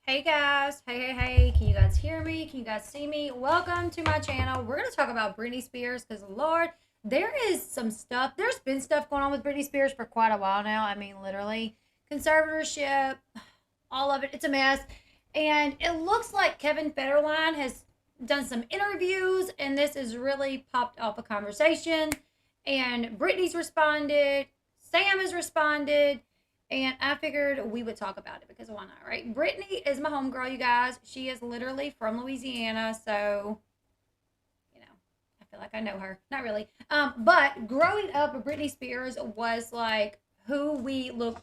Hey guys, hey, can you guys hear me? Can you guys see me? Welcome to my channel. We're going to talk about Britney Spears because, Lord, there is some stuff. There's been stuff going on with Britney Spears for quite a while now. I mean, literally, conservatorship, all of it. It's a mess. And it looks like Kevin Federline has done some interviews, and this has really popped off a conversation. And Britney's responded, Sam has responded, and I figured we would talk about it because why not, right? Britney is my homegirl, you guys. She is literally from Louisiana, so I feel like I know her. Not really. But growing up, Britney Spears was like who we looked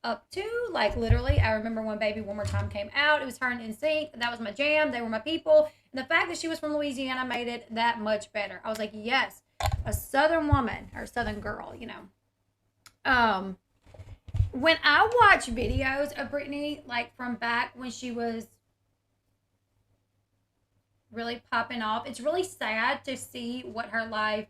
up to. Like literally, I remember when Baby One More Time came out. It was her and NSYNC. That was my jam. They were my people. And the fact that she was from Louisiana made it that much better. I was like, yes, a Southern woman or Southern girl. When I watch videos of Britney, like from back when she was really popping off, it's really sad to see what her life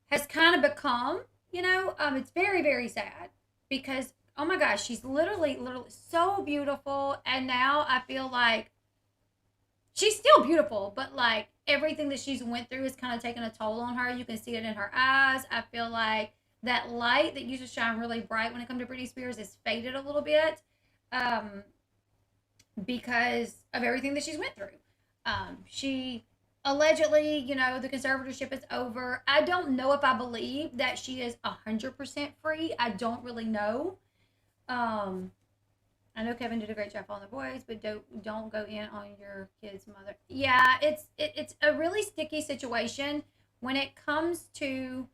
has kind of become. It's very, very sad because oh my gosh, she's literally so beautiful, and now I feel like she's still beautiful, but like everything that she's went through is kind of taking a toll on her. You can see it in her eyes. I feel like that light that used to shine really bright when it comes to Britney Spears is faded a little bit um, because of everything that she's went through. She allegedly, the conservatorship is over. I don't know if I believe that she is 100% free. I don't really know. Um, I know Kevin did a great job on the boys, but don't go in on your kid's mother. Yeah, it's a really sticky situation when it comes to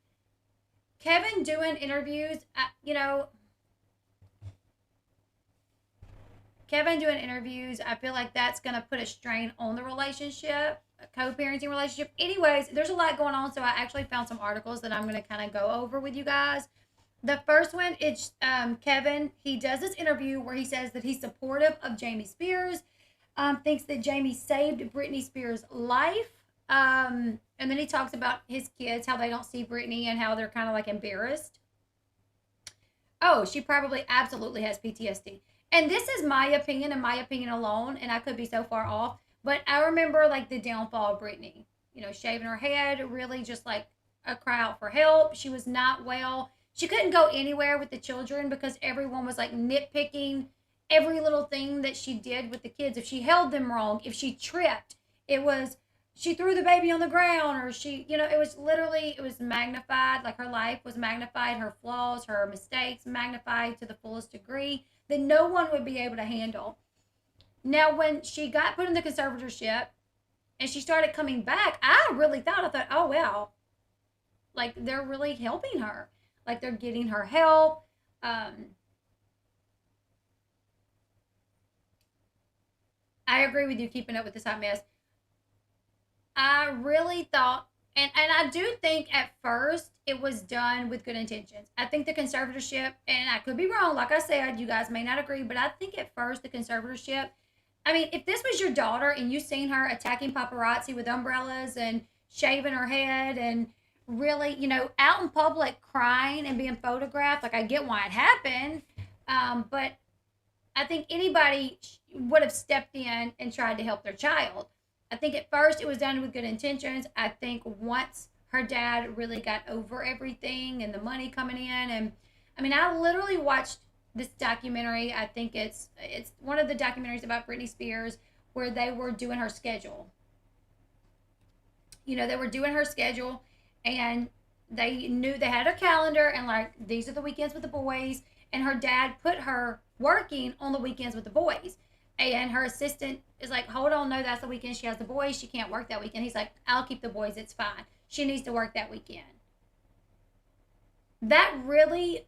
Kevin doing interviews. Kevin doing interviews, I feel like that's going to put a strain on the relationship, a co-parenting relationship. Anyways, there's a lot going on, so I actually found some articles that I'm going to kind of go over with you guys. The first one, it's Kevin. He does this interview where he says that he's supportive of Jamie Spears, thinks that Jamie saved Britney Spears' life. And then he talks about his kids, how they don't see Britney and how they're kind of like embarrassed. Oh, she probably absolutely has PTSD. And this is my opinion and my opinion alone, and I could be so far off. But I remember like the downfall of Britney, shaving her head, really just like a cry out for help. She was not well. She couldn't go anywhere with the children because everyone was like nitpicking every little thing that she did with the kids. If she held them wrong, if she tripped, it was she threw the baby on the ground, or it was magnified. Like her life was magnified, her flaws, her mistakes magnified to the fullest degree that no one would be able to handle. Now, when she got put in the conservatorship and she started coming back, I thought, oh, wow, like they're really helping her. Like they're getting her help. I agree with you keeping up with this hot mess. I really thought, and I do think at first it was done with good intentions. I think the conservatorship, and I could be wrong, like I said, you guys may not agree, but I think at first the conservatorship, I mean, if this was your daughter and you seen her attacking paparazzi with umbrellas and shaving her head and really, out in public crying and being photographed, like I get why it happened. But I think anybody would have stepped in and tried to help their child. I think at first it was done with good intentions. I think once her dad really got over everything and the money coming in, and I mean, I literally watched this documentary. I think it's one of the documentaries about Britney Spears where they were doing her schedule. They were doing her schedule, and they knew they had her calendar, and like these are the weekends with the boys, and her dad put her working on the weekends with the boys. And her assistant is like, hold on, no, that's the weekend she has the boys. She can't work that weekend. He's like, I'll keep the boys. It's fine. She needs to work that weekend. That really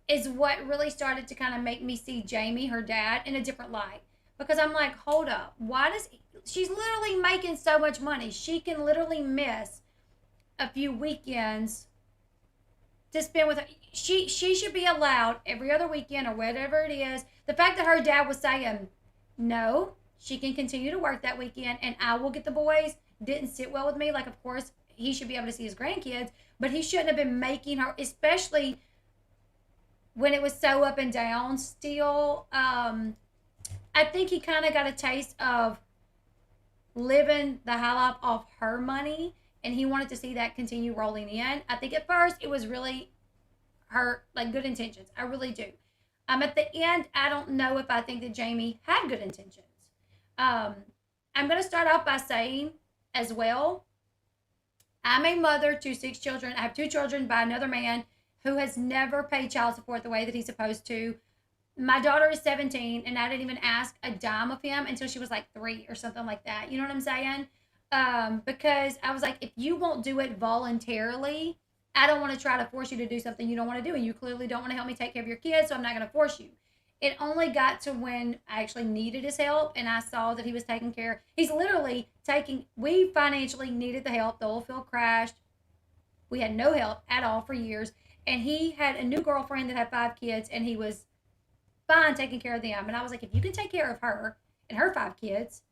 is what really started to kind of make me see Jamie, her dad, in a different light. Because I'm like, hold up. She's literally making so much money. She can literally miss a few weekends to spend with her. She should be allowed every other weekend or whatever it is. The fact that her dad was saying, no, she can continue to work that weekend and I will get the boys, didn't sit well with me. Like, of course, he should be able to see his grandkids, but he shouldn't have been making her, especially when it was so up and down still. I think he kind of got a taste of living the high life off her money, and he wanted to see that continue rolling in. I think at first it was really her like good intentions. I really do. At the end, I don't know if I think that Jamie had good intentions. Um, I'm going to start off by saying as well, I'm a mother to 6 children. I have 2 children by another man who has never paid child support the way that he's supposed to. My daughter is 17, and I didn't even ask a dime of him until she was like 3 or something like that. You know what I'm saying? Because I was like, if you won't do it voluntarily, I don't want to try to force you to do something you don't want to do, and you clearly don't want to help me take care of your kids, so I'm not going to force you. It only got to when I actually needed his help, and I saw that he was taking care. He's literally taking. We financially needed the help. The oil field crashed. We had no help at all for years, and he had a new girlfriend that had 5 kids, and he was fine taking care of them. And I was like, if you can take care of her and her 5 kids,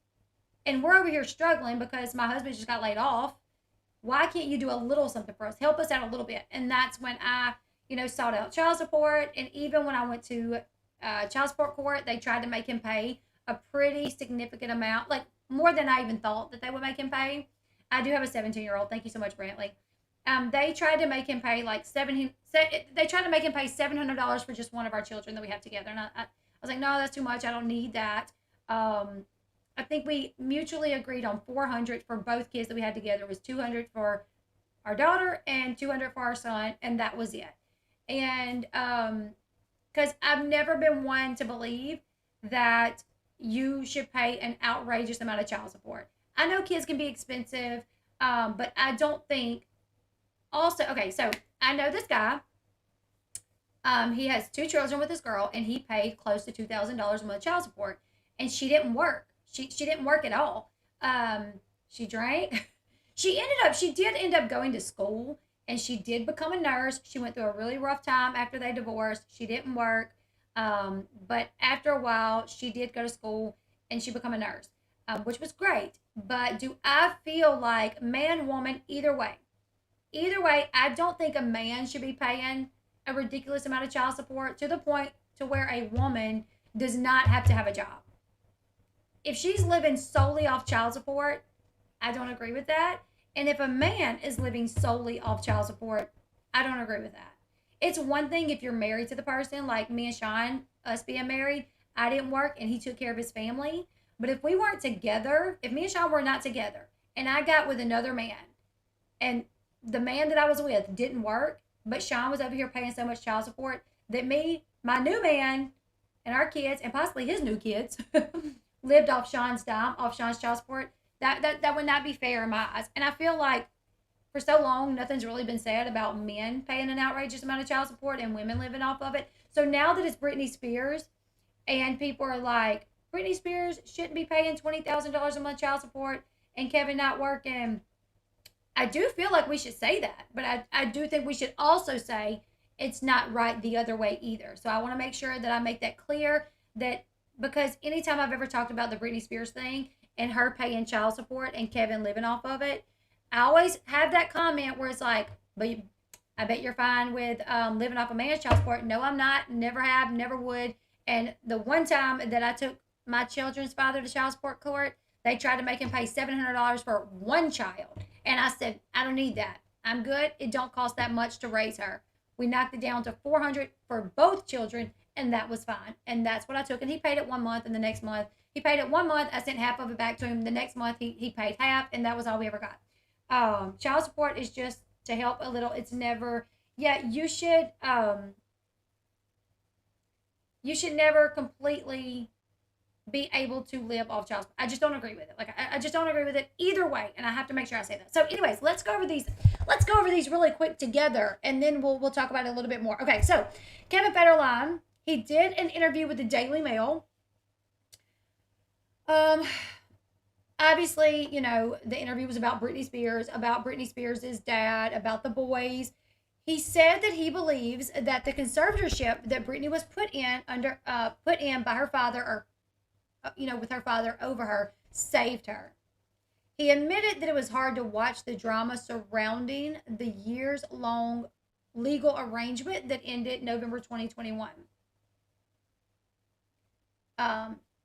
and we're over here struggling because my husband just got laid off, why can't you do a little something for us? Help us out a little bit. And that's when I, sought out child support. And even when I went to child support court, they tried to make him pay a pretty significant amount, like more than I even thought that they would make him pay. I do have a 17-year-old. Thank you so much, Brantley. They tried to make him pay like they tried to make him pay $700 for just one of our children that we have together, and I was like, no, that's too much. I don't need that. I think we mutually agreed on 400 for both kids that we had together. It was 200 for our daughter and 200 for our son, and that was it. And because I've never been one to believe that you should pay an outrageous amount of child support. I know kids can be expensive, but I don't think. Also, okay, so I know this guy. He has 2 children with this girl, and he paid close to $2,000 a month child support, and she didn't work. She didn't work at all. She drank. She did end up going to school, and she did become a nurse. She went through a really rough time after they divorced. She didn't work, but after a while, she did go to school, and she became a nurse, which was great. But do I feel like man, woman, either way? Either way, I don't think a man should be paying a ridiculous amount of child support to the point to where a woman does not have to have a job. If she's living solely off child support, I don't agree with that. And if a man is living solely off child support, I don't agree with that. It's one thing if you're married to the person, like me and Sean, us being married, I didn't work and he took care of his family. But if we weren't together, if me and Sean were not together, and I got with another man, and the man that I was with didn't work, but Sean was over here paying so much child support that me, my new man, and our kids, and possibly his new kids, lived off Sean's dime, off Sean's child support. That would not be fair in my eyes. And I feel like for so long, nothing's really been said about men paying an outrageous amount of child support and women living off of it. So now that it's Britney Spears, and people are like, Britney Spears shouldn't be paying $20,000 a month child support, and Kevin not working. I do feel like we should say that, but I do think we should also say it's not right the other way either. So I want to make sure that I make that clear, that because anytime I've ever talked about the Britney Spears thing and her paying child support and Kevin living off of it, I always have that comment where it's like, but I bet you're fine with living off a man's child support. No, I'm not. Never have, never would. And the one time that I took my children's father to child support court, they tried to make him pay $700 for one child. And I said, I don't need that. I'm good. It don't cost that much to raise her. We knocked it down to $400 for both children, and that was fine. And that's what I took. And he paid it 1 month, and the next month, he paid it 1 month. I sent half of it back to him. The next month, he paid half, and that was all we ever got. Child support is just to help a little. It's never, yeah, you should never completely be able to live off child support. I just don't agree with it. Like I just don't agree with it either way, and I have to make sure I say that. So, anyways, let's go over these. Let's go over these really quick together, and then we'll talk about it a little bit more. Okay, so Kevin Federline, he did an interview with the Daily Mail. Obviously, the interview was about Britney Spears' dad, about the boys. He said that he believes that the conservatorship that Britney was put in by her father, or with her father over her, saved her. He admitted that it was hard to watch the drama surrounding the years-long legal arrangement that ended November 2021.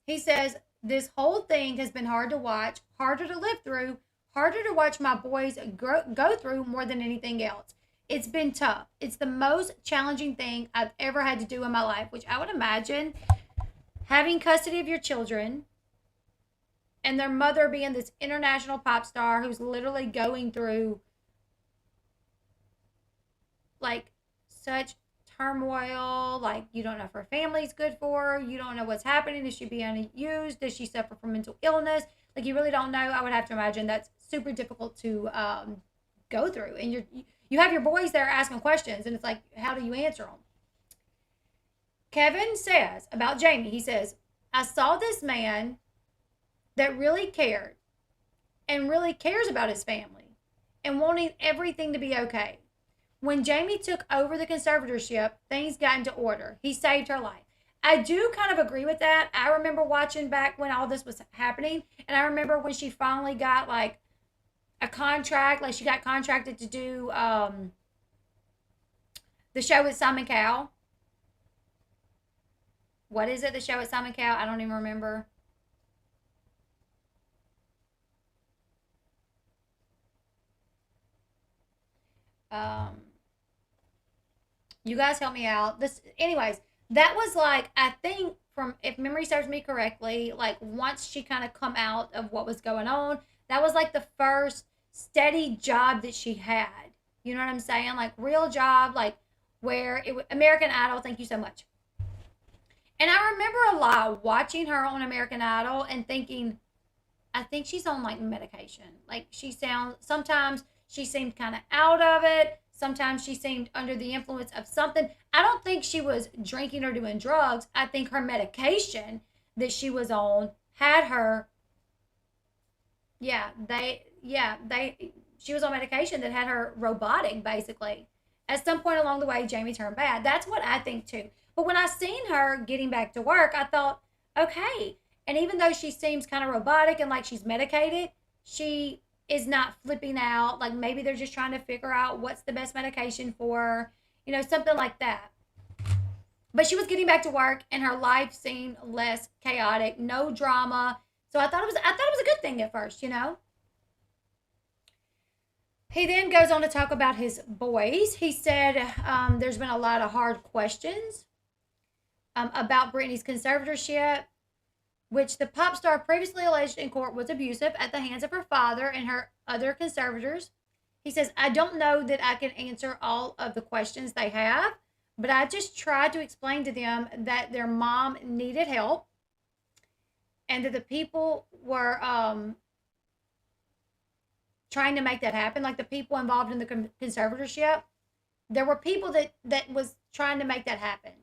He says, this whole thing has been hard to watch, harder to live through, harder to watch my boys go through more than anything else. It's been tough. It's the most challenging thing I've ever had to do in my life, which I would imagine having custody of your children and their mother being this international pop star who's literally going through like such turmoil. Like, you don't know if her family's good for her, you don't know what's happening. Is she being used? Does she suffer from mental illness? Like, you really don't know. I would have to imagine that's super difficult to go through. And you have your boys there asking questions, and it's like, how do you answer them? Kevin says about Jamie, he says, I saw this man that really cared and really cares about his family and wanting everything to be okay. When Jamie took over the conservatorship, things got into order. He saved her life. I do kind of agree with that. I remember watching back when all this was happening, and I remember when she finally got like a contract, like she got contracted to do the show with Simon Cowell. What is it? The show with Simon Cowell? I don't even remember. Um, you guys help me out. Anyways, that was like, I think, from, if memory serves me correctly, like once she kind of come out of what was going on, that was like the first steady job that she had. You know what I'm saying? Like real job, like where it was American Idol. Thank you so much. And I remember a lot watching her on American Idol and thinking, I think she's on like medication. Like sometimes she seemed kind of out of it. Sometimes she seemed under the influence of something. I don't think she was drinking or doing drugs. I think her medication that she was on had her, she was on medication that had her robotic basically. At some point along the way, Jamie turned bad. That's what I think too. But when I seen her getting back to work, I thought, okay. And even though she seems kind of robotic and like she's medicated, she is not flipping out. Like maybe they're just trying to figure out what's the best medication for her, something like that. But she was getting back to work and her life seemed less chaotic, no drama. So I thought it was a good thing at first. He then goes on to talk about his boys. He said there's been a lot of hard questions about Britney's conservatorship, which the pop star previously alleged in court was abusive at the hands of her father and her other conservators. He says, I don't know that I can answer all of the questions they have, but I just tried to explain to them that their mom needed help and that the people were trying to make that happen. Like the people involved in the conservatorship, there were people that was trying to make that happen.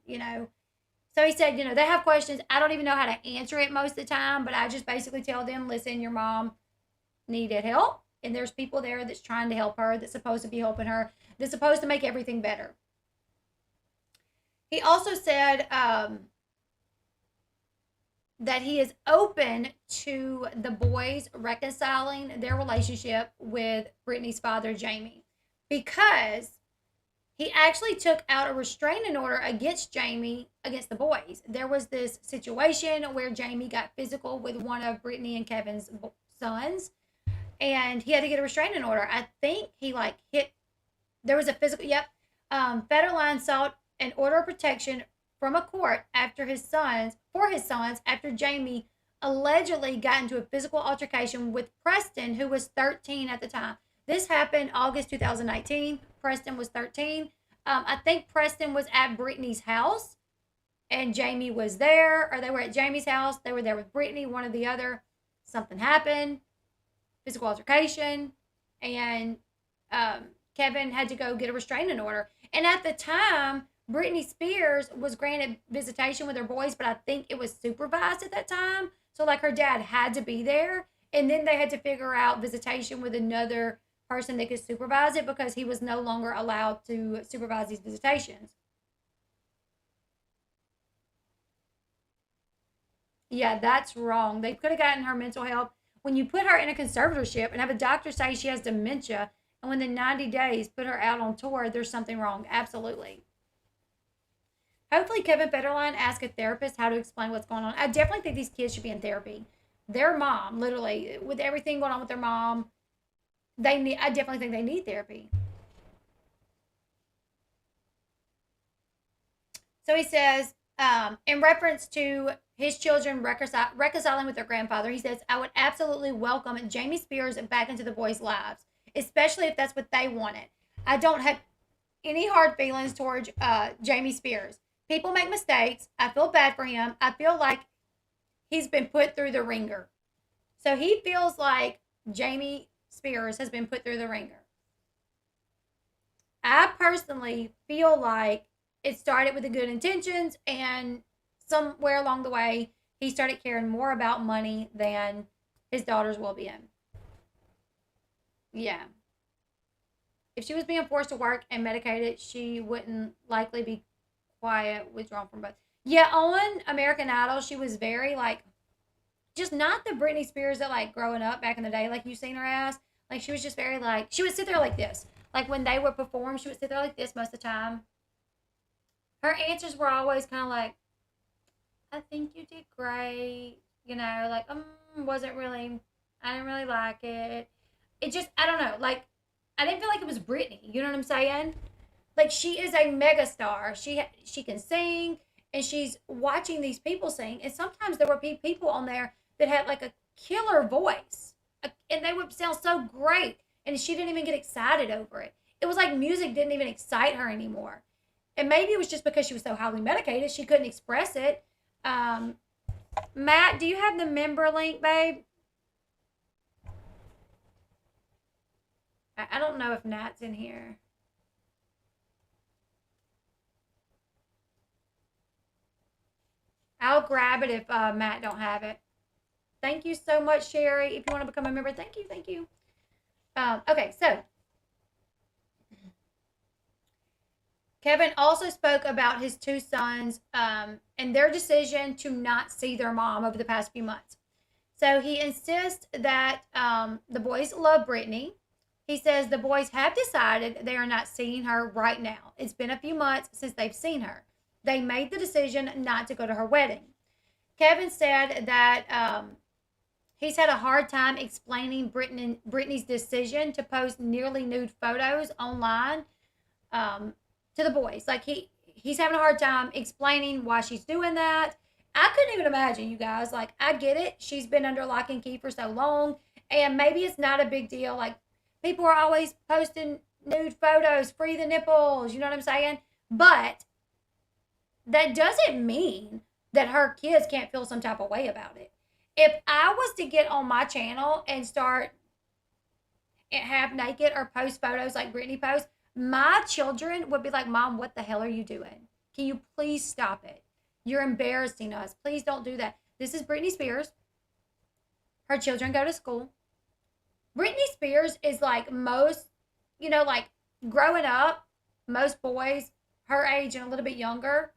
So he said, they have questions. I don't even know how to answer it most of the time, but I just basically tell them, listen, your mom needed help, and there's people there that's trying to help her, that's supposed to be helping her, that's supposed to make everything better. He also said that he is open to the boys reconciling their relationship with Britney's father, Jamie, because he actually took out a restraining order against Jamie, against the boys. There was this situation where Jamie got physical with one of Britney and Kevin's sons, and he had to get a restraining order. I think he there was a physical, yep. Federline sought an order of protection from a court for his sons, after Jamie allegedly got into a physical altercation with Preston, who was 13 at the time. This happened August 2019. Preston was 13. I think Preston was at Britney's house and Jamie was there, or they were at Jamie's house. They were there with Britney, one or the other. Something happened, physical altercation, and Kevin had to go get a restraining order. And at the time, Britney Spears was granted visitation with her boys, but I think it was supervised at that time. So like her dad had to be there, and then they had to figure out visitation with another person that could supervise it because he was no longer allowed to supervise these visitations. Yeah, that's wrong. They could have gotten her mental health. When you put her in a conservatorship and have a doctor say she has dementia, and within 90 days put her out on tour, there's something wrong. Absolutely. Hopefully, Kevin Federline asked a therapist how to explain what's going on. I definitely think these kids should be in therapy. Their mom, literally, with everything going on with their mom, I definitely think they need therapy. So he says, in reference to his children reconciling with their grandfather, he says, I would absolutely welcome Jamie Spears back into the boys' lives, especially if that's what they wanted. I don't have any hard feelings towards Jamie Spears. People make mistakes. I feel bad for him. I feel like he's been put through the ringer. So he feels like Jamie Spears has been put through the ringer. I personally feel like it started with the good intentions, and somewhere along the way, he started caring more about money than his daughter's well being. Yeah. If she was being forced to work and medicated, she wouldn't likely be quiet, withdrawn from both. Yeah, on American Idol, she was very like, just not the Britney Spears that like growing up back in the day, like you seen her as. Like she was just very like, she would sit there like this. Like when they would perform, she would sit there like this most of the time. Her answers were always kind of like, I think you did great. You know, like, wasn't really, I didn't really like it. It just, I don't know. Like, I didn't feel like it was Britney. You know what I'm saying? Like, she is a mega star. She can sing, and she's watching these people sing. And sometimes there would be people on there that had like a killer voice, and they would sound so great. And she didn't even get excited over it. It was like music didn't even excite her anymore. And maybe it was just because she was so highly medicated, she couldn't express it. Matt, do you have the member link, babe? I don't know if Nat's in here. I'll grab it if Matt don't have it. Thank you so much, Sherry. If you want to become a member, thank you, thank you. Okay, so Kevin also spoke about his two sons and their decision to not see their mom over the past few months. So he insists that the boys love Britney. He says the boys have decided they are not seeing her right now. It's been a few months since they've seen her. They made the decision not to go to her wedding. Kevin said that he's had a hard time explaining Britney's decision to post nearly nude photos online to the boys. Like he's having a hard time explaining why she's doing that. I couldn't even imagine, you guys. Like, I get it. She's been under lock and key for so long, and maybe it's not a big deal. Like, people are always posting nude photos, free the nipples, you know what I'm saying? But that doesn't mean that her kids can't feel some type of way about it. If I was to get on my channel and start half naked or post photos like Britney posts, my children would be like, Mom, what the hell are you doing? Can you please stop it? You're embarrassing us. Please don't do that. This is Britney Spears. Her children go to school. Britney Spears is like most, like growing up, most boys her age and a little bit younger,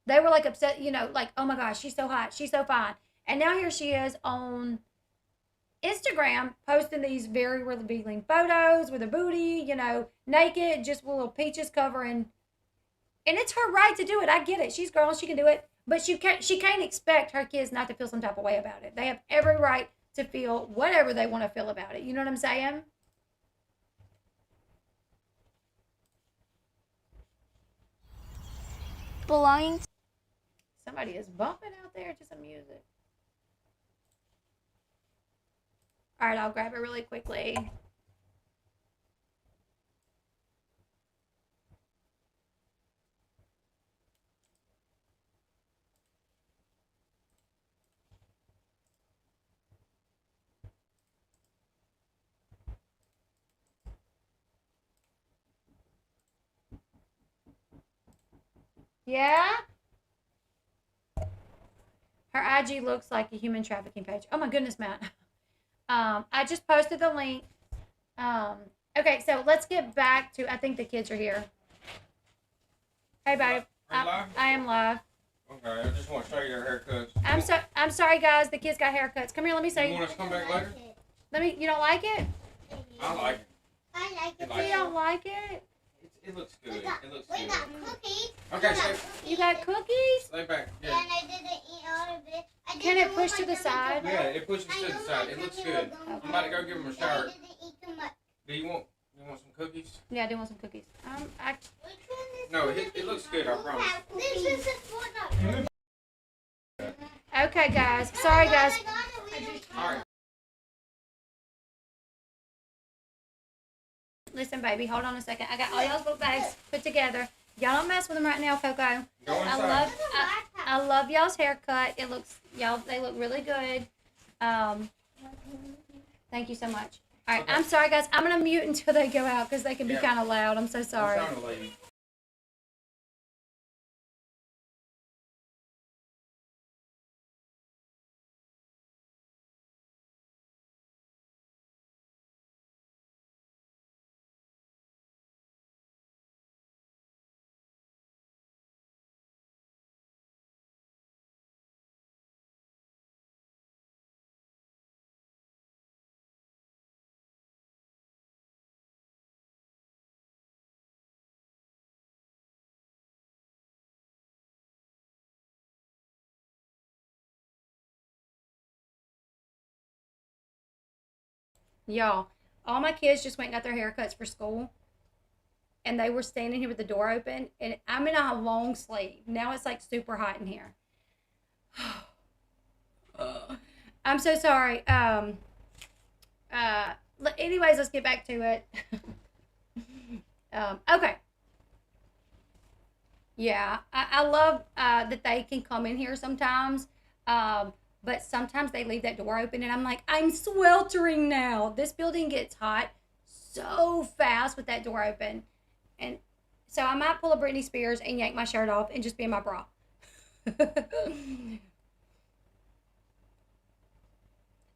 they were like upset, like, oh my gosh, she's so hot. She's so fine. And now here she is on Instagram posting these very revealing photos with her booty, naked, just with little peaches covering. And it's her right to do it. I get it. She's grown. She can do it. But she can't expect her kids not to feel some type of way about it. They have every right to feel whatever they want to feel about it. You know what I'm saying? Belonging. Somebody is bumping out there to some music. All right, I'll grab it really quickly. Yeah? Her IG looks like a human trafficking page. Oh my goodness, Matt. I just posted the link. Okay, so let's get back to, I think the kids are here. Hey, babe. I am live. Okay, I just want to show you their haircuts. I'm sorry, guys. The kids got haircuts. Come here, let me see. You want us to come back later? You don't like it? I like it. I like it. You don't like it? It looks good. We got It looks cookies. good. Okay, so You got cookies? Lay back. Yeah, Yeah. and I didn't eat all of it. Can it push to the side? Yeah, it pushes to the side. It looks good. I'm about to go give him a shower. I didn't eat too much. Do you want some cookies? Yeah, I do want some cookies. Which one is No, it looks good, I promise. This is a Fortnite. Okay, guys. Sorry, guys. Alright. Listen, baby, hold on a second. I got all y'all's book bags put together. Y'all don't mess with them right now, Coco. Go inside. I love y'all's haircut. They look really good. Thank you so much. All right, Okay. I'm sorry, guys. I'm gonna mute until they go out because they can be Yeah. kind of loud. I'm so sorry. I'm trying to leave. Y'all, all my kids just went and got their haircuts for school, and they were standing here with the door open, and I'm in a long sleeve. Now it's like super hot in here. I'm so sorry. Anyways, let's get back to it. Okay. Yeah, I love that they can come in here sometimes. But sometimes they leave that door open and I'm like, I'm sweltering now. This building gets hot so fast with that door open. And so I might pull a Britney Spears and yank my shirt off and just be in my bra. I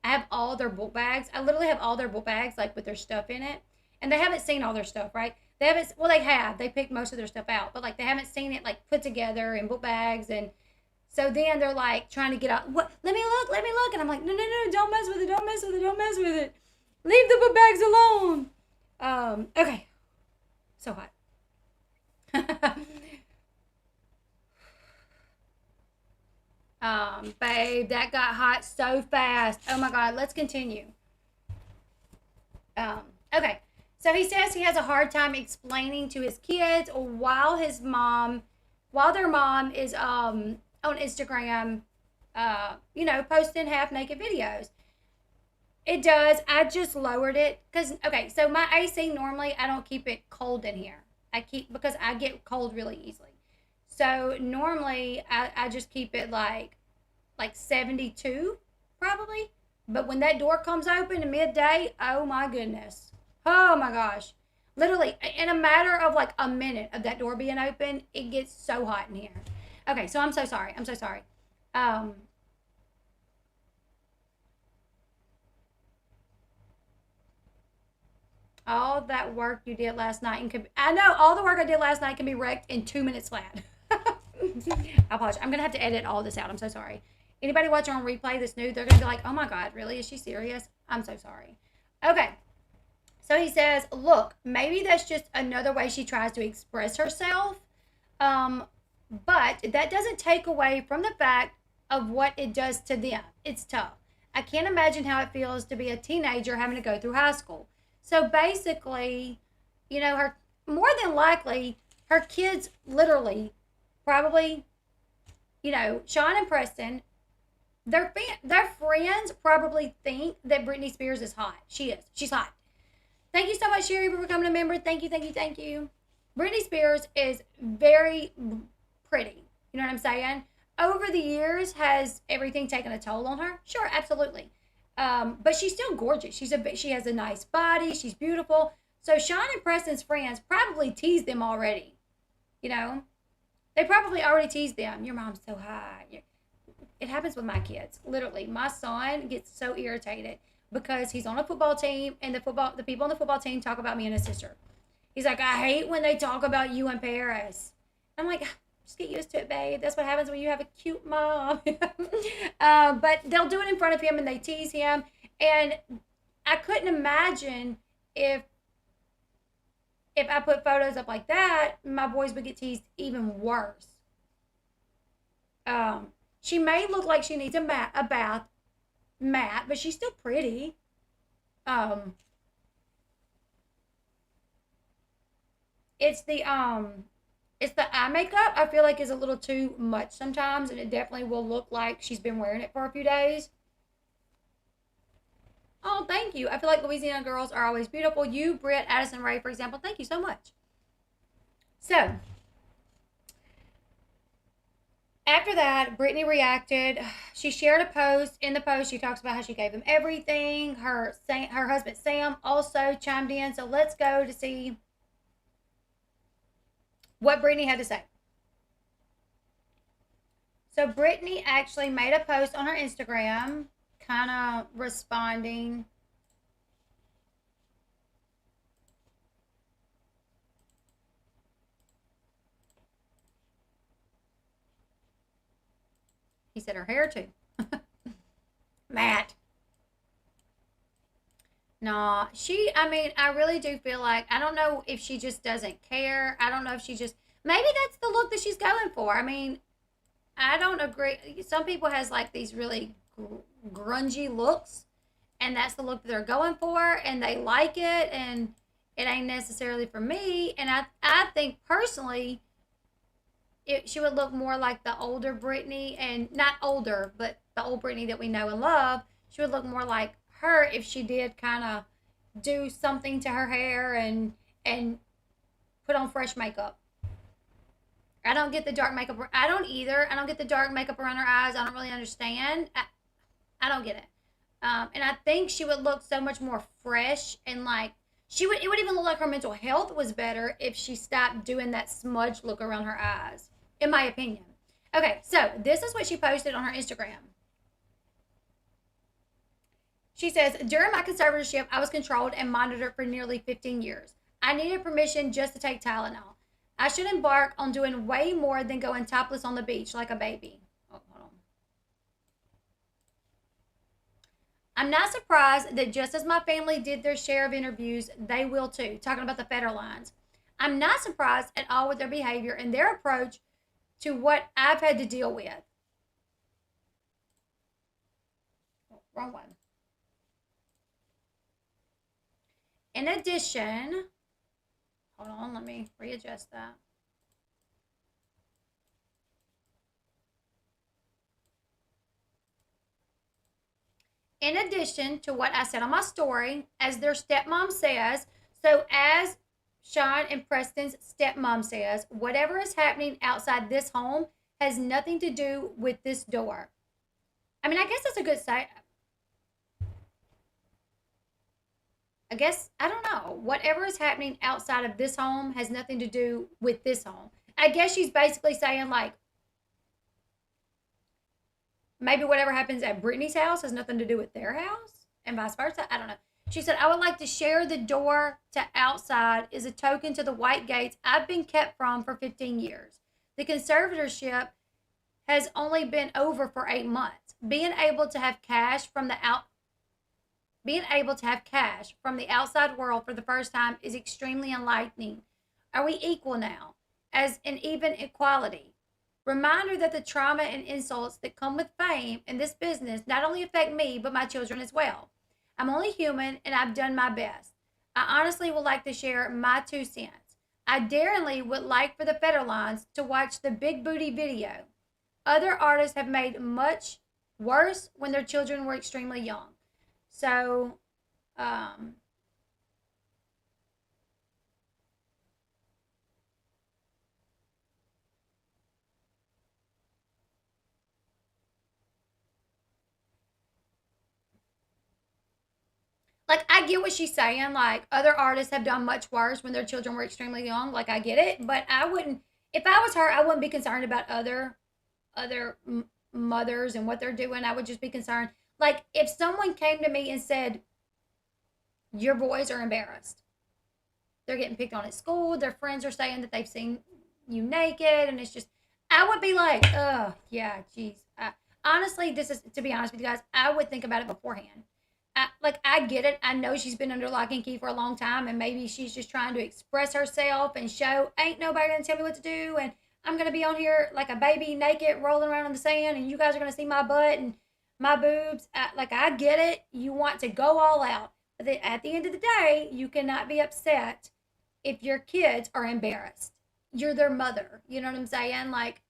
have all their book bags. I literally have all their book bags, like with their stuff in it. And they haven't seen all their stuff, right? They haven't, well, they have. They picked most of their stuff out. But, like, they haven't seen it, like, put together in book bags. And so then they're, like, trying to get out. What? Let me look. And I'm like, no, don't mess with it. Don't mess with it. Leave the book bags alone. Okay. So hot. Babe, that got hot so fast. Oh my God, let's continue. Okay, so he says he has a hard time explaining to his kids while their mom is on Instagram, posting half naked videos. It does. I just lowered it okay, so my AC normally I don't keep it cold in here. Because I get cold really easily. So normally I just keep it like 72 probably. But when that door comes open at midday, oh my goodness. Oh my gosh. Literally in a matter of like a minute of that door being open, it gets so hot in here. Okay, so I'm so sorry. All that work you did last night I know all the work I did last night can be wrecked in 2 minutes flat. I apologize. I'm gonna have to edit all this out. I'm so sorry. Anybody watching on replay that's new, they're gonna be like, oh my God, really? Is she serious? I'm so sorry. Okay. So he says, look, maybe that's just another way she tries to express herself. But that doesn't take away from the fact of what it does to them. It's tough. I can't imagine how it feels to be a teenager having to go through high school. So basically, her more than likely, her kids literally probably, Sean and Preston, their friends probably think that Britney Spears is hot. She is. She's hot. Thank you so much, Sherry, for becoming a member. Thank you. Britney Spears is very pretty. You know what I'm saying? Over the years, has everything taken a toll on her? Sure, absolutely. But she's still gorgeous. She has a nice body. She's beautiful. So Sean and Preston's friends probably teased them already. They probably already teased them. Your mom's so hot. It happens with my kids. Literally, my son gets so irritated because he's on a football team and the people on the football team talk about me and his sister. He's like, I hate when they talk about you and Paris. I'm like, just get used to it, babe. That's what happens when you have a cute mom. But they'll do it in front of him and they tease him. And I couldn't imagine if I put photos up like that, my boys would get teased even worse. She may look like she needs a bath mat, but she's still pretty. Um, it's the eye makeup. I feel like is a little too much sometimes, and it definitely will look like she's been wearing it for a few days. Oh, thank you. I feel like Louisiana girls are always beautiful. You, Britt, Addison Ray, for example. Thank you so much. So, after that, Britney reacted. She shared a post. In the post, she talks about how she gave him everything. Her husband, Sam, also chimed in. So, let's go to see what Britney had to say. So, Britney actually made a post on her Instagram, kind of responding. He said her hair too. Matt. No, I really do feel like, I don't know if she just doesn't care. I don't know if she just, maybe that's the look that she's going for. I mean, I don't agree. Some people has like these really grungy looks, and that's the look that they're going for, and they like it, and it ain't necessarily for me. And I think personally, she would look more like the older Britney, and not older, but the old Britney that we know and love. She would look more like her if she did kind of do something to her hair and put on fresh makeup. I don't get the dark makeup. I don't either. I don't get the dark makeup around her eyes. I don't really understand. I don't get it. And I think she would look so much more fresh, and like it would even look like her mental health was better if she stopped doing that smudge look around her eyes, in my opinion. Okay, so this is what she posted on her Instagram. She says, during my conservatorship, I was controlled and monitored for nearly 15 years. I needed permission just to take Tylenol. I should embark on doing way more than going topless on the beach like a baby. Oh, hold on. I'm not surprised that just as my family did their share of interviews, they will too. Talking about the Federlines. I'm not surprised at all with their behavior and their approach to what I've had to deal with. Oh, wrong one. In addition, hold on, let me readjust that. In addition to what I said on my story, as their stepmom says, so as Sean and Preston's stepmom says, whatever is happening outside this home has nothing to do with this door. I mean, I guess that's a good say. I guess, I don't know. Whatever is happening outside of this home has nothing to do with this home. I guess she's basically saying, like, maybe whatever happens at Britney's house has nothing to do with their house, and vice versa. I don't know. She said, I would like to share the door to outside is a token to the white gates I've been kept from for 15 years. The conservatorship has only been over for 8 months. Being able to have cash from the outside world for the first time is extremely enlightening. Are we equal now? As an even equality. Reminder that the trauma and insults that come with fame in this business not only affect me, but my children as well. I'm only human, and I've done my best. I honestly would like to share my 2 cents. I daringly would like for the Federlines to watch the Big Booty video. Other artists have made much worse when their children were extremely young. So, like, I get what she's saying. Like, other artists have done much worse when their children were extremely young. Like, I get it. But I wouldn't, if I was her, I wouldn't be concerned about other mothers and what they're doing. I would just be concerned. Like, if someone came to me and said, your boys are embarrassed. They're getting picked on at school. Their friends are saying that they've seen you naked. And it's just, I would be like, oh, yeah, geez. Honestly, this is, to be honest with you guys, I would think about it beforehand. I get it. I know she's been under lock and key for a long time, and maybe she's just trying to express herself and show, ain't nobody gonna tell me what to do. And I'm going to be on here like a baby naked rolling around in the sand and you guys are going to see my butt and my boobs. Like, I get it. You want to go all out. But at the end of the day, you cannot be upset if your kids are embarrassed. You're their mother. You know what I'm saying? Like,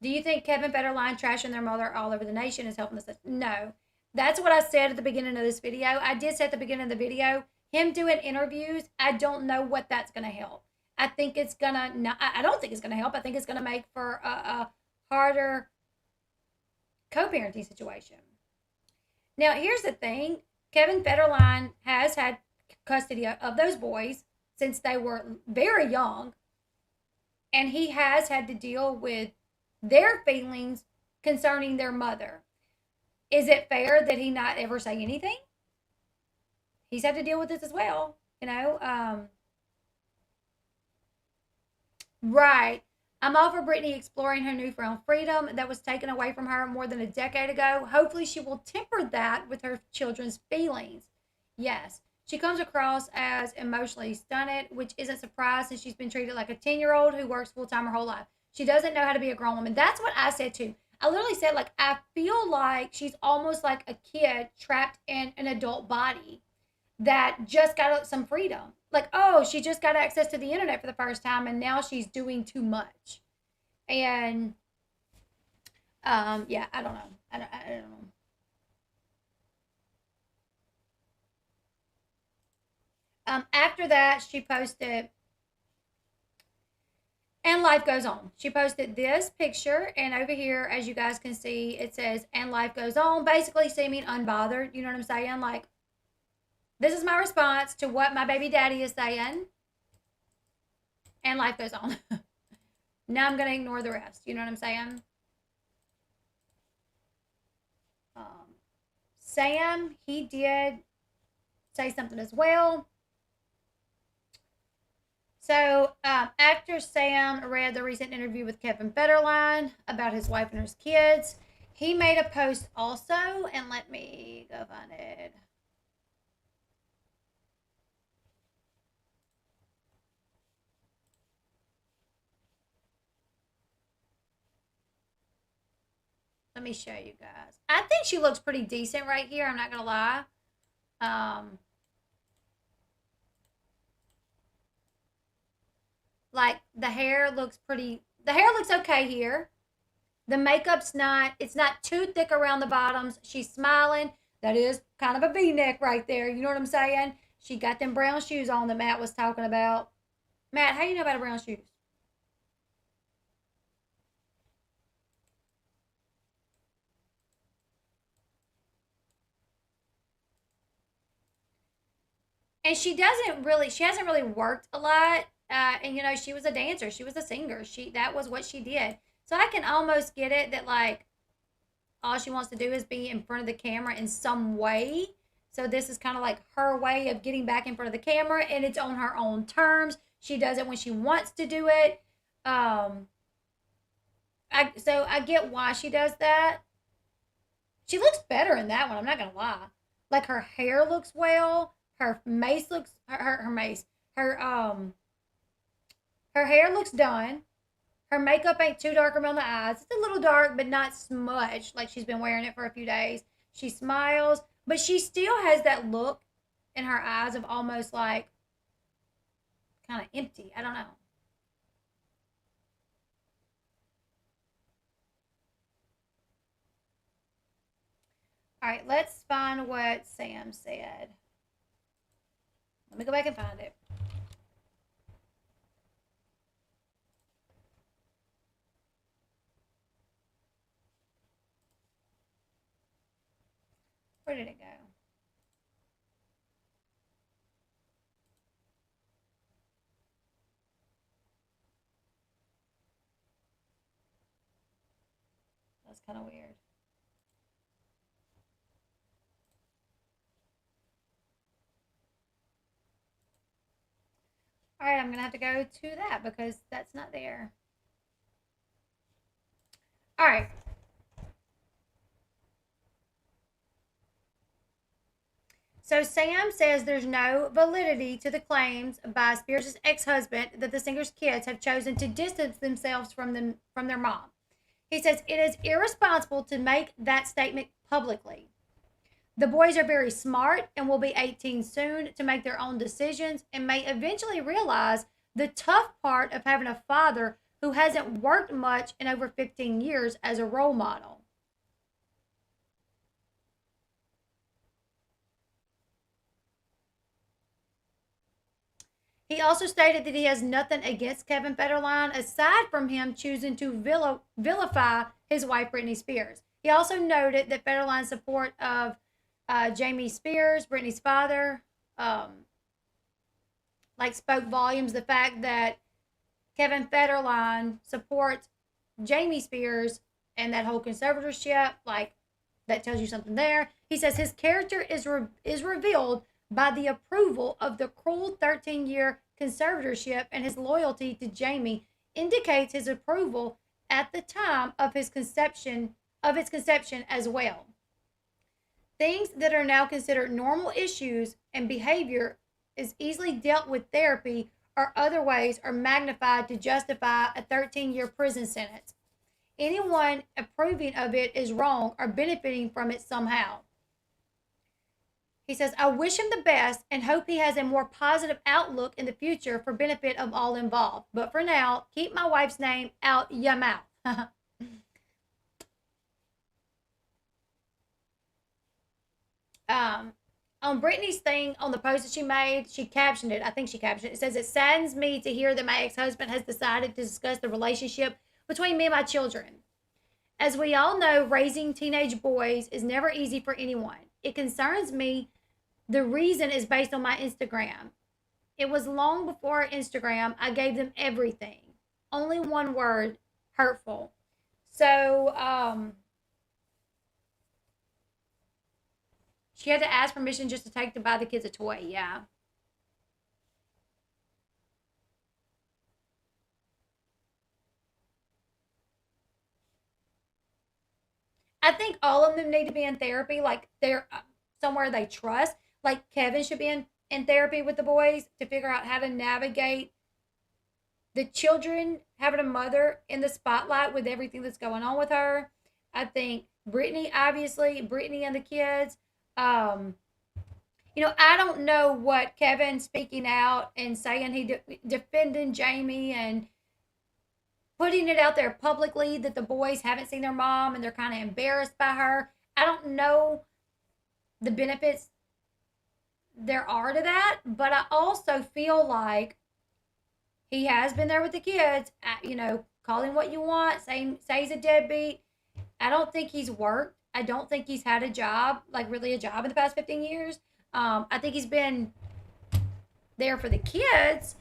do you think Kevin Federline trashing their mother all over the nation is helping us? No. That's what I said at the beginning of this video. I did say at the beginning of the video, him doing interviews, I don't know what that's going to help. I think it's going to, I don't think it's going to help. I think it's going to make for a harder co-parenting situation. Now, here's the thing. Kevin Federline has had custody of those boys since they were very young. And he has had to deal with their feelings concerning their mother. Is it fair that he not ever say anything? He's had to deal with this as well, you know. Right. I'm all for Britney exploring her newfound freedom that was taken away from her more than a decade ago. Hopefully she will temper that with her children's feelings. Yes. She comes across as emotionally stunted, which isn't surprised since she's been treated like a 10-year-old who works full-time her whole life. She doesn't know how to be a grown woman. That's what I said too. I literally said, like, I feel like she's almost like a kid trapped in an adult body that just got some freedom. Like, oh, she just got access to the internet for the first time and now she's doing too much. And, yeah, I don't know. I don't know. After that, she posted, and life goes on. She posted this picture, and over here, as you guys can see, it says, and life goes on, basically seeming unbothered. You know what I'm saying? Like, this is my response to what my baby daddy is saying, and life goes on. Now I'm going to ignore the rest. You know what I'm saying? Sam, he did say something as well. So, after Sam read the recent interview with Kevin Federline about his wife and his kids, he made a post also, and let me go find it. Let me show you guys. I think she looks pretty decent right here. I'm not going to lie. Like, the hair looks pretty, the hair looks okay here. The makeup's not, it's not too thick around the bottoms. She's smiling. That is kind of a V-neck right there. You know what I'm saying? She got them brown shoes on that Matt was talking about. Matt, how do you know about the brown shoes? And she hasn't really worked a lot. And you know, she was a dancer. She was a singer. That was what she did. So I can almost get it that, like, all she wants to do is be in front of the camera in some way. So this is kind of like her way of getting back in front of the camera, and it's on her own terms. She does it when she wants to do it. So I get why she does that. She looks better in that one. I'm not gonna lie. Like, her hair looks well. Her mace looks her hair looks done. Her makeup ain't too dark around the eyes. It's a little dark, but not smudged. Like, she's been wearing it for a few days. She smiles, but she still has that look in her eyes of almost like kind of empty. I don't know. All right, let's find what Sam said. Let me go back and find it. Where did it go? That's kind of weird. All right, I'm going to have to go to that because that's not there. All right. So Sam says there's no validity to the claims by Spears' ex-husband that the singer's kids have chosen to distance themselves from their mom. He says it is irresponsible to make that statement publicly. The boys are very smart and will be 18 soon to make their own decisions and may eventually realize the tough part of having a father who hasn't worked much in over 15 years as a role model. He also stated that he has nothing against Kevin Federline aside from him choosing to vilify his wife, Britney Spears. He also noted that Federline's support of Jamie Spears, Britney's father, spoke volumes. The fact that Kevin Federline supports Jamie Spears and that whole conservatorship, that tells you something there. He says his character is revealed by the approval of the cruel 13-year conservatorship, and his loyalty to Jamie indicates his approval at the time of its conception as well. Things that are now considered normal issues and behavior is easily dealt with therapy or other ways are magnified to justify a 13-year prison sentence. Anyone approving of it is wrong or benefiting from it somehow. He says, I wish him the best and hope he has a more positive outlook in the future for benefit of all involved. But for now, keep my wife's name out your mouth. On Britney's thing, on the post that she made, she captioned it. I think she captioned it. It says, it saddens me to hear that my ex-husband has decided to discuss the relationship between me and my children. As we all know, raising teenage boys is never easy for anyone. It concerns me. The reason is based on my Instagram. It was long before Instagram. I gave them everything. Only one word, hurtful. So, she had to ask permission just to buy the kids a toy. Yeah. I think all of them need to be in therapy. They're somewhere they trust. Kevin should be in therapy with the boys to figure out how to navigate the children having a mother in the spotlight with everything that's going on with her. I think Britney and the kids. I don't know what Kevin speaking out and saying defending Jamie and putting it out there publicly that the boys haven't seen their mom and they're kind of embarrassed by her. I don't know the benefits there are to that, but I also feel like he has been there with the kids, call him what you want, say he's a deadbeat. I don't think he's worked. I don't think he's had a job, really a job in the past 15 years. I think he's been there for the kids.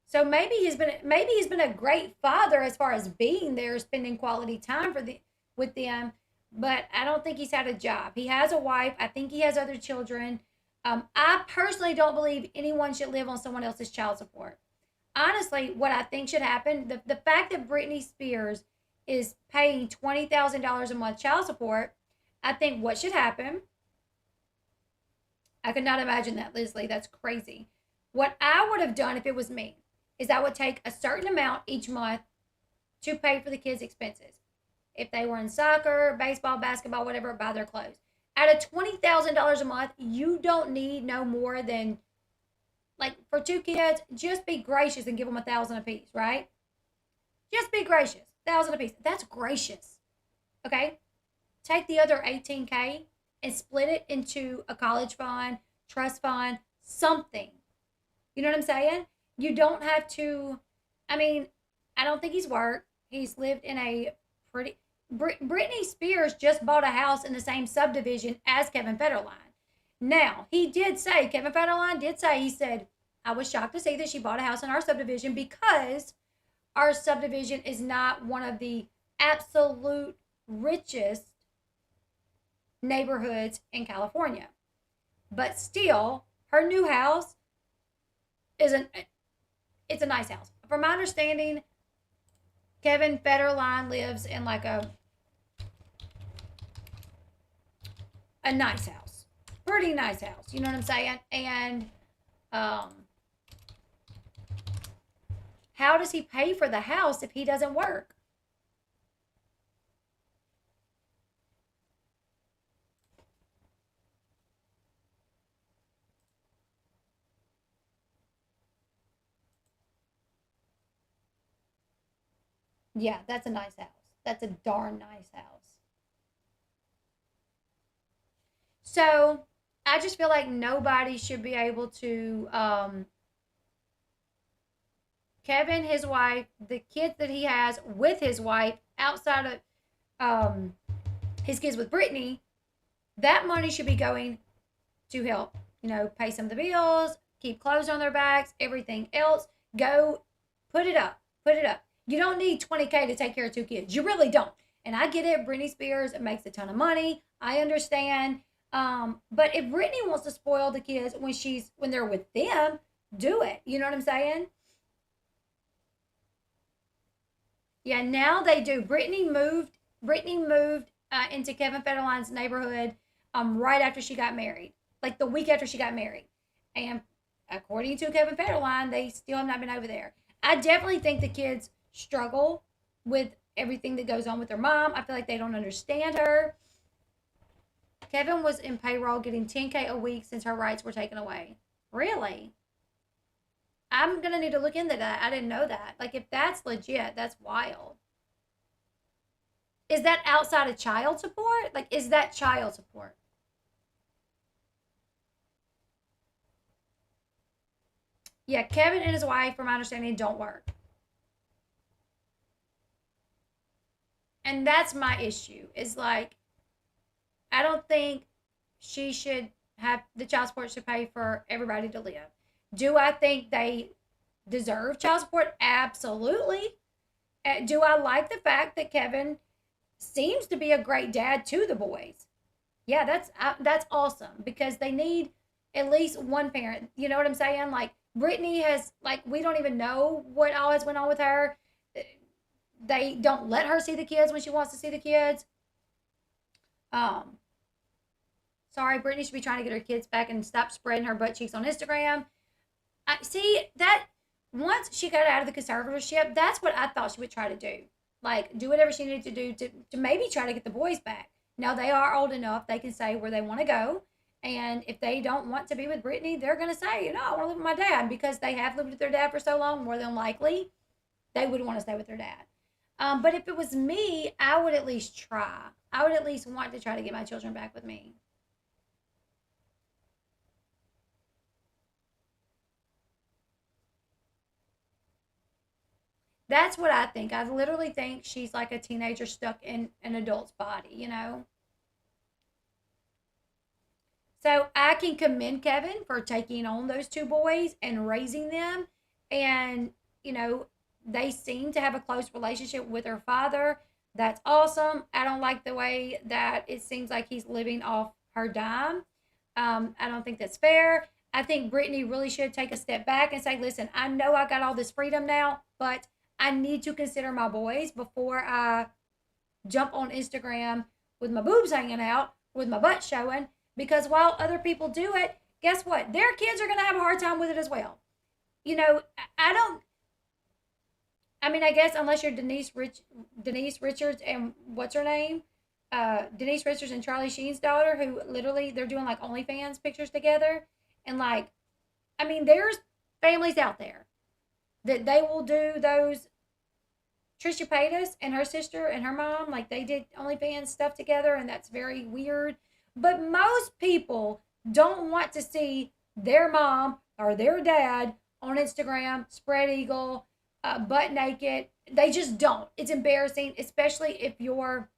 So maybe he's been a great father as far as being there, spending quality time with them. But I don't think he's had a job. He has a wife. I think he has other children. I personally don't believe anyone should live on someone else's child support. Honestly, what I think should happen, the fact that Britney Spears is paying $20,000 a month child support, I think what should happen, I could not imagine that, Leslie. That's crazy. What I would have done if it was me is I would take a certain amount each month to pay for the kids' expenses. If they were in soccer, baseball, basketball, whatever, buy their clothes. Out of $20,000 a month, you don't need no more than, for 2 kids, just be gracious and give them $1,000 a piece, right? Just be gracious. $1,000 a piece. That's gracious. Okay? Take the other $18K and split it into a college fund, trust fund, something. You know what I'm saying? You don't have to, I don't think he's worked. He's lived in a pretty, Britney Spears just bought a house in the same subdivision as Kevin Federline. Now, Kevin Federline did say, he said, I was shocked to see that she bought a house in our subdivision because our subdivision is not one of the absolute richest neighborhoods in California. But still, her new house it's a nice house. From my understanding, Kevin Federline lives in a nice house. Pretty nice house. You know what I'm saying? And how does he pay for the house if he doesn't work? Yeah, that's a nice house. That's a darn nice house. So I just feel like nobody should be able to Kevin, his wife, the kids that he has with his wife outside of his kids with Britney, that money should be going to help, pay some of the bills, keep clothes on their backs, everything else. Go put it up. Put it up. You don't need 20K to take care of 2 kids. You really don't. And I get it. Britney Spears makes a ton of money. I understand. But if Britney wants to spoil the kids when they're with them, do it. You know what I'm saying? Yeah, now they do. Britney moved into Kevin Federline's neighborhood right after she got married, like the week after she got married. And according to Kevin Federline, they still have not been over there. I definitely think the kids struggle with everything that goes on with their mom. I feel like they don't understand her. Kevin was in payroll getting 10K a week since her rights were taken away. Really? I'm going to need to look into that. I didn't know that. Like, if that's legit, that's wild. Is that outside of child support? Like, is that child support? Yeah, Kevin and his wife, from my understanding, don't work. And that's my issue. Is like, I don't think she should have, the child support should pay for everybody to live. Do I think they deserve child support? Absolutely. Do I like the fact that Kevin seems to be a great dad to the boys? Yeah, that's awesome, because they need at least one parent. You know what I'm saying? Like, Britney has, like, we don't even know what always went on with her. They don't let her see the kids when she wants to see the kids. Sorry, Britney should be trying to get her kids back and stop spreading her butt cheeks on Instagram. I see that once she got out of the conservatorship, that's what I thought she would try to do. Like, do whatever she needed to do to maybe try to get the boys back. Now, they are old enough. They can say where they want to go. And if they don't want to be with Britney, they're going to say, I want to live with my dad. Because they have lived with their dad for so long, more than likely, they would want to stay with their dad. But if it was me, I would at least try. I would at least want to try to get my children back with me. That's what I think. I literally think she's like a teenager stuck in an adult's body. So I can commend Kevin for taking on those 2 boys and raising them. And, they seem to have a close relationship with her father. That's awesome. I don't like the way that it seems like he's living off her dime. I don't think that's fair. I think Britney really should take a step back and say, listen, I know I got all this freedom now, but I need to consider my boys before I jump on Instagram with my boobs hanging out, with my butt showing, because while other people do it, guess what? Their kids are going to have a hard time with it as well. I guess unless you're Denise Richards and what's her name? Denise Richards and Charlie Sheen's daughter, who literally, they're doing like OnlyFans pictures together. And there's families out there that they will do those. Trisha Paytas and her sister and her mom, like, they did OnlyFans stuff together, and that's very weird. But most people don't want to see their mom or their dad on Instagram, spread eagle, butt naked. They just don't. It's embarrassing, especially if your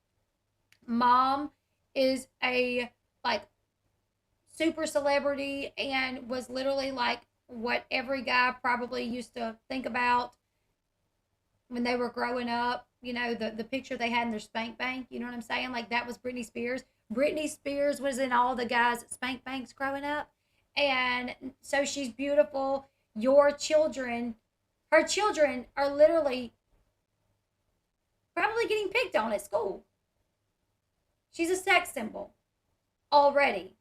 mom is a, like, super celebrity and was literally like what every guy probably used to think about when they were growing up. The picture they had in their spank bank. You know what I'm saying? Like, that was Britney Spears. Britney Spears was in all the guys' spank banks growing up. And so she's beautiful. Her children are literally probably getting picked on at school. She's a sex symbol. already.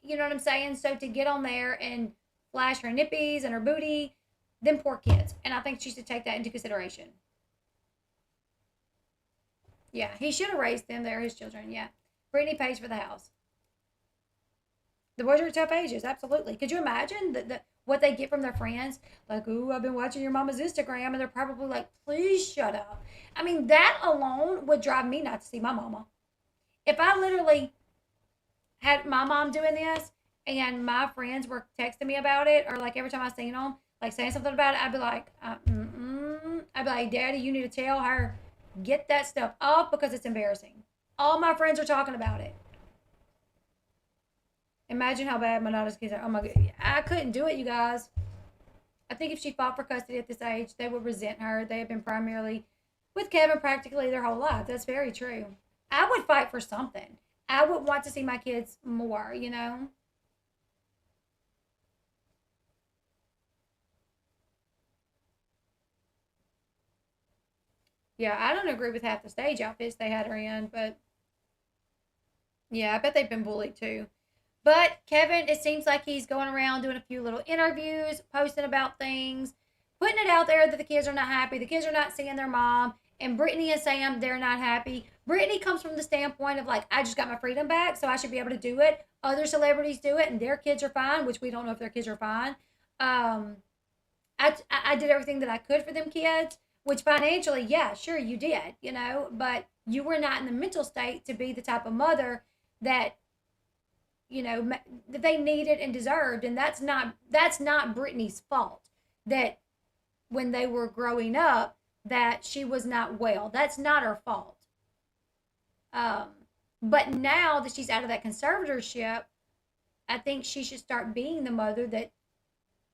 You know what I'm saying? So to get on there and flash her nippies and her booty, them poor kids. And I think she should take that into consideration. Yeah, he should have raised them. They're his children. Yeah. Britney pays for the house. The boys are tough ages, absolutely. Could you imagine what they get from their friends? Like, ooh, I've been watching your mama's Instagram, and they're probably like, please shut up. I mean, that alone would drive me not to see my mama. If I literally had my mom doing this, and my friends were texting me about it, or like every time I seen them, like saying something about it, I'd be like, I'd be like, Daddy, you need to tell her, get that stuff off because it's embarrassing. All my friends are talking about it. Imagine how bad my daughter's kids are. Oh my God. I couldn't do it, you guys. I think if she fought for custody at this age, they would resent her. They have been primarily with Kevin practically their whole life. That's very true. I would fight for something. I would want to see my kids more, you know? Yeah, I don't agree with half the stage outfits they had her in, but yeah, I bet they've been bullied too. But Kevin, it seems like he's going around doing a few little interviews, posting about things, putting it out there that the kids are not happy. The kids are not seeing their mom. And Britney and Sam, they're not happy. Britney comes from the standpoint of like, I just got my freedom back, so I should be able to do it. Other celebrities do it, and their kids are fine, which we don't know if their kids are fine. I did everything that I could for them kids, which financially, yeah, sure, you did, you know, but you were not in the mental state to be the type of mother that you know that they needed and deserved, and that's not Britney's fault that when they were growing up that she was not well. That's not her fault. um but now that she's out of that conservatorship, I think she should start being the mother that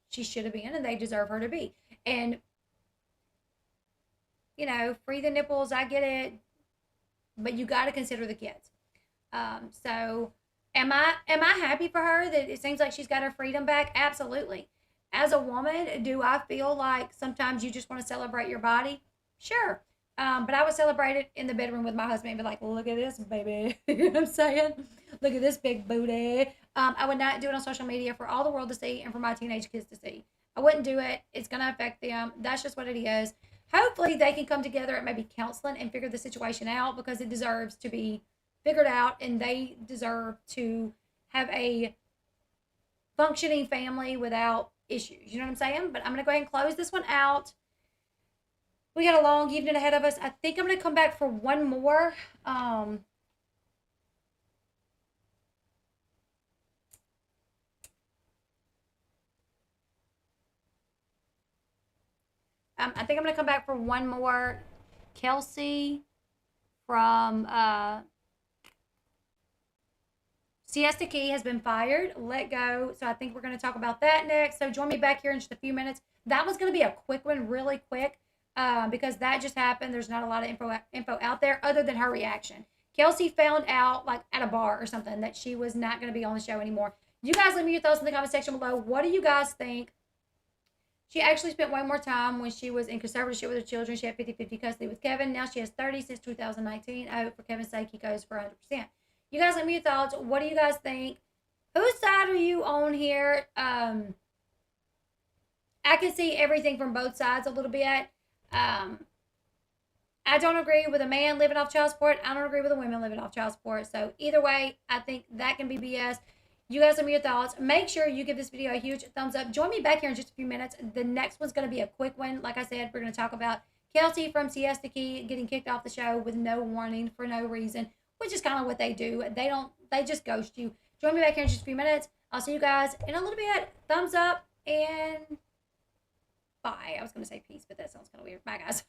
she should have been and they deserve her to be. And free the nipples, I get it, but you got to consider the kids. So am I happy for her that it seems like she's got her freedom back? Absolutely. As a woman, do I feel like sometimes you just want to celebrate your body? Sure. But I would celebrate it in the bedroom with my husband and be like, look at this, baby. You know what I'm saying? Look at this big booty. I would not do it on social media for all the world to see and for my teenage kids to see. I wouldn't do it. It's going to affect them. That's just what it is. Hopefully they can come together at maybe counseling and figure the situation out because it deserves to be figured out and they deserve to have a functioning family without issues. You know what I'm saying? But I'm going to go ahead and close this one out. We got a long evening ahead of us. I think I'm going to come back for one more. I think I'm going to come back for one more. Kelsey from Siesta Key has been fired, let go. So I think we're going to talk about that next. So join me back here in just a few minutes. That was going to be a quick one, really quick, because that just happened. There's not a lot of info out there other than her reaction. Kelsey found out, like at a bar or something, that she was not going to be on the show anymore. You guys leave me your thoughts in the comment section below. What do you guys think? She actually spent way more time when she was in conservatorship with her children. She had 50-50 custody with Kevin. Now she has 30 since 2019. I hope for Kevin's sake he goes for 100%. You guys let me your thoughts. What do you guys think? Whose side are you on here? I can see everything from both sides a little bit. I don't agree with a man living off child support. I don't agree with a woman living off child support. So either way, I think that can be BS. You guys let me your thoughts. Make sure you give this video a huge thumbs up. Join me back here in just a few minutes. The next one's going to be a quick one. Like I said, we're going to talk about Kelsey from Siesta Key getting kicked off the show with no warning for no reason, which is kind of what they do. They just ghost you. Join me back here in just a few minutes. I'll see you guys in a little bit. Thumbs up and bye. I was going to say peace, but that sounds kind of weird. Bye, guys.